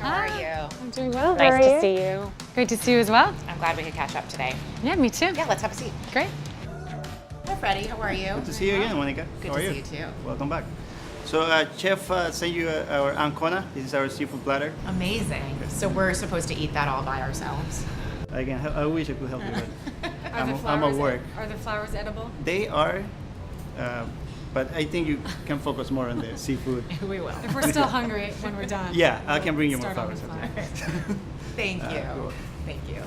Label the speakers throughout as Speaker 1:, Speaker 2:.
Speaker 1: How are you?
Speaker 2: I'm doing well.
Speaker 1: Nice to see you.
Speaker 2: Great to see you as well.
Speaker 1: I'm glad we could catch up today.
Speaker 2: Yeah, me too.
Speaker 1: Yeah, let's have a seat.
Speaker 2: Great.
Speaker 1: Hi, Freddie. How are you?
Speaker 3: Good to see you again, Monica.
Speaker 1: Good
Speaker 3: How
Speaker 1: to
Speaker 3: are
Speaker 1: see you too.
Speaker 3: Welcome back. So, Chef sent you our ancona. This is our seafood platter.
Speaker 1: Amazing. So we're supposed to eat that all by ourselves?
Speaker 3: Again, I wish I could help you, but I'm at work.
Speaker 2: Are the flowers edible?
Speaker 3: They are, but I think you can focus more on the seafood.
Speaker 1: We will.
Speaker 2: If we're still hungry when we're done.
Speaker 3: Yeah, I can bring you more
Speaker 2: Start on
Speaker 3: flowers.
Speaker 2: the flowers.
Speaker 1: Thank you.
Speaker 3: Cool.
Speaker 1: Thank you.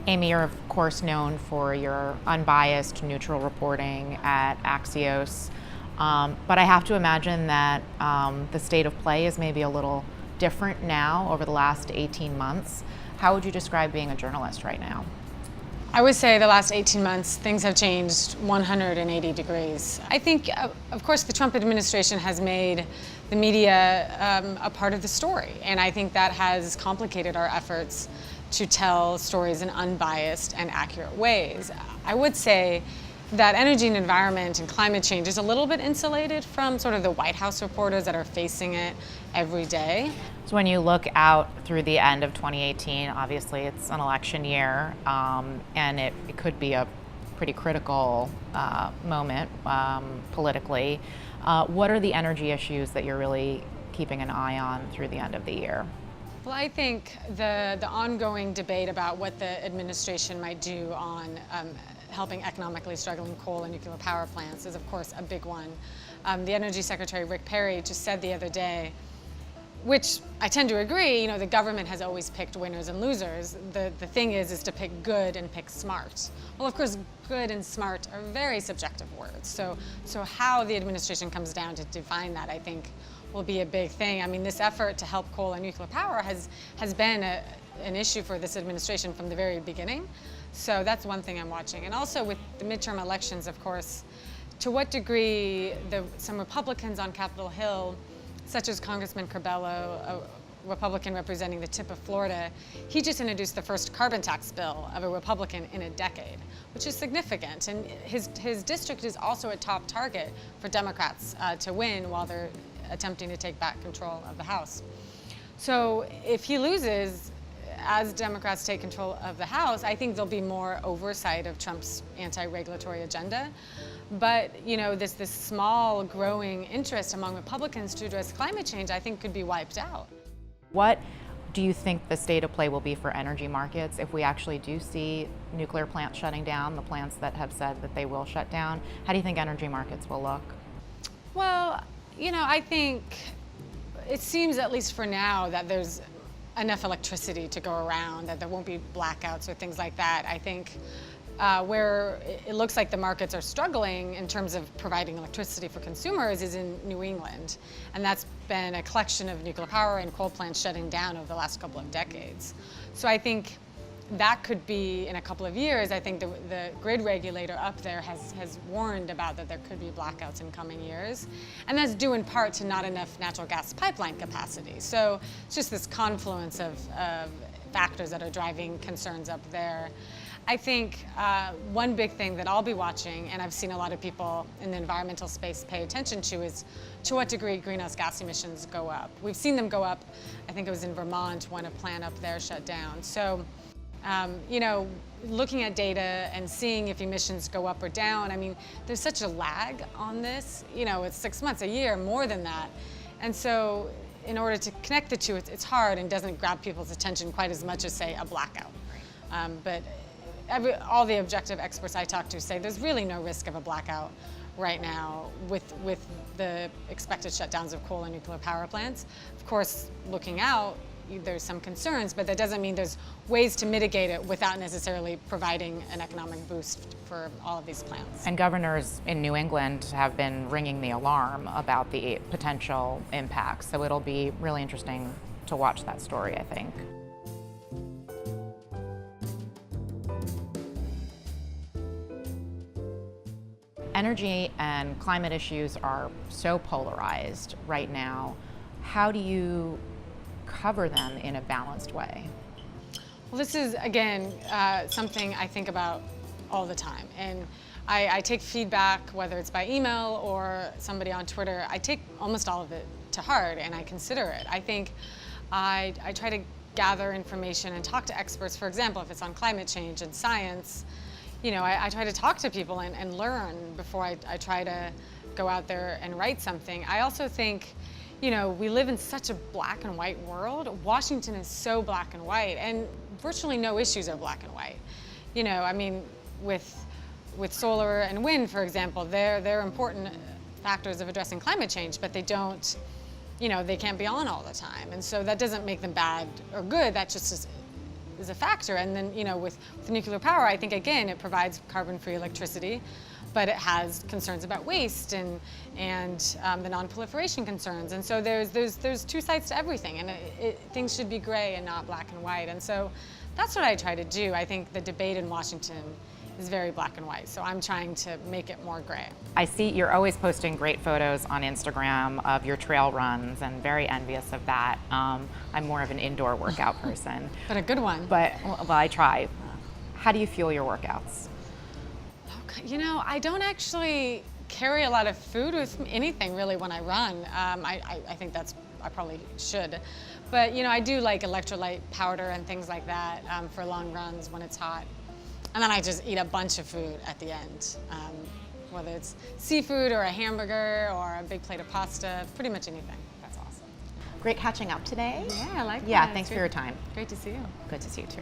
Speaker 1: Amy, you're of course known for your unbiased, neutral reporting at Axios, but I have to imagine that the state of play is maybe a little different now over the last 18 months. How would you describe being a journalist right now?
Speaker 2: I would say the last 18 months, things have changed 180 degrees. I think, of course, the Trump administration has made the media a part of the story, and I think that has complicated our efforts to tell stories in unbiased and accurate ways. I would say that energy and environment and climate change is a little bit insulated from sort of the White House reporters that are facing it every day.
Speaker 1: So when you look out through the end of 2018, obviously it's an election year, and it could be a pretty critical moment politically. What are the energy issues that you're really keeping an eye on through the end of the year?
Speaker 2: Well, I think the ongoing debate about what the administration might do on helping economically struggling coal and nuclear power plants is, of course, a big one. The Energy Secretary, Rick Perry, just said the other day, which I tend to agree, you know, the government has always picked winners and losers. The thing is to pick good and pick smart. Well, of course, good and smart are very subjective words. So how the administration comes down to define that, I think, will be a big thing. I mean, this effort to help coal and nuclear power has been an issue for this administration from the very beginning. So that's one thing I'm watching. And also with the midterm elections, of course, to what degree some Republicans on Capitol Hill, such as Congressman Curbelo, a Republican representing the tip of Florida, he just introduced the first carbon tax bill of a Republican in a decade, which is significant. And his district is also a top target for Democrats to win while they're attempting to take back control of the House. So if he loses, as Democrats take control of the House, I think there'll be more oversight of Trump's anti-regulatory agenda. But you know, this small growing interest among Republicans to address climate change, I think, could be wiped out.
Speaker 1: What do you think the state of play will be for energy markets if we actually do see nuclear plants shutting down, the plants that have said that they will shut down? How do you think energy markets will look?
Speaker 2: Well, you know, I think it seems, at least for now, that there's enough electricity to go around, that there won't be blackouts or things like that. I think where it looks like the markets are struggling in terms of providing electricity for consumers is in New England. And that's been a collection of nuclear power and coal plants shutting down over the last couple of decades. So I think that could be, in a couple of years, I think the grid regulator up there has warned about that there could be blackouts in coming years. And that's due in part to not enough natural gas pipeline capacity. So it's just this confluence of factors that are driving concerns up there. I think one big thing that I'll be watching, and I've seen a lot of people in the environmental space pay attention to, is to what degree greenhouse gas emissions go up. We've seen them go up. I think it was in Vermont when a plant up there shut down. So, you know, looking at data and seeing if emissions go up or down, I mean, there's such a lag on this. You know, it's 6 months, a year, more than that. And so in order to connect the two, it's hard and doesn't grab people's attention quite as much as, say, a blackout. But all the objective experts I talk to say there's really no risk of a blackout right now with the expected shutdowns of coal and nuclear power plants. Of course, looking out, there's some concerns, but that doesn't mean there's ways to mitigate it without necessarily providing an economic boost for all of these plants.
Speaker 1: And governors in New England have been ringing the alarm about the potential impacts, so it'll be really interesting to watch that story, I think. Energy and climate issues are so polarized right now. How do you cover them in a balanced way?
Speaker 2: Well, this is, again, something I think about all the time. And I take feedback, whether it's by email or somebody on Twitter. I take almost all of it to heart and I consider it. I think I try to gather information and talk to experts. For example, if it's on climate change and science, you know, I try to talk to people and learn before I try to go out there and write something. I also think, you know, we live in such a black and white world. Washington is so black and white, and virtually no issues are black and white. You know, I mean, with solar and wind, for example, they're important factors of addressing climate change, but they don't, you know, they can't be on all the time. And so that doesn't make them bad or good, that just is a factor. And then, you know, with nuclear power, I think, again, it provides carbon-free electricity, but it has concerns about waste and the non-proliferation concerns. And so there's two sides to everything, and things should be gray and not black and white. And so that's what I try to do. I think the debate in Washington is very black and white, so I'm trying to make it more gray.
Speaker 1: I see you're always posting great photos on Instagram of your trail runs, and very envious of that. I'm more of an indoor workout person.
Speaker 2: But a good one.
Speaker 1: But, well, I try. How do you fuel your workouts?
Speaker 2: Okay, you know, I don't actually carry a lot of food with me, anything really when I run. I think I probably should. But, you know, I do like electrolyte powder and things like that for long runs when it's hot. And then I just eat a bunch of food at the end, whether it's seafood or a hamburger or a big plate of pasta, pretty much anything.
Speaker 1: That's awesome. Great catching up today.
Speaker 2: Yeah, I like that.
Speaker 1: Yeah, thanks for your time.
Speaker 2: Great to see you.
Speaker 1: Good to see you too.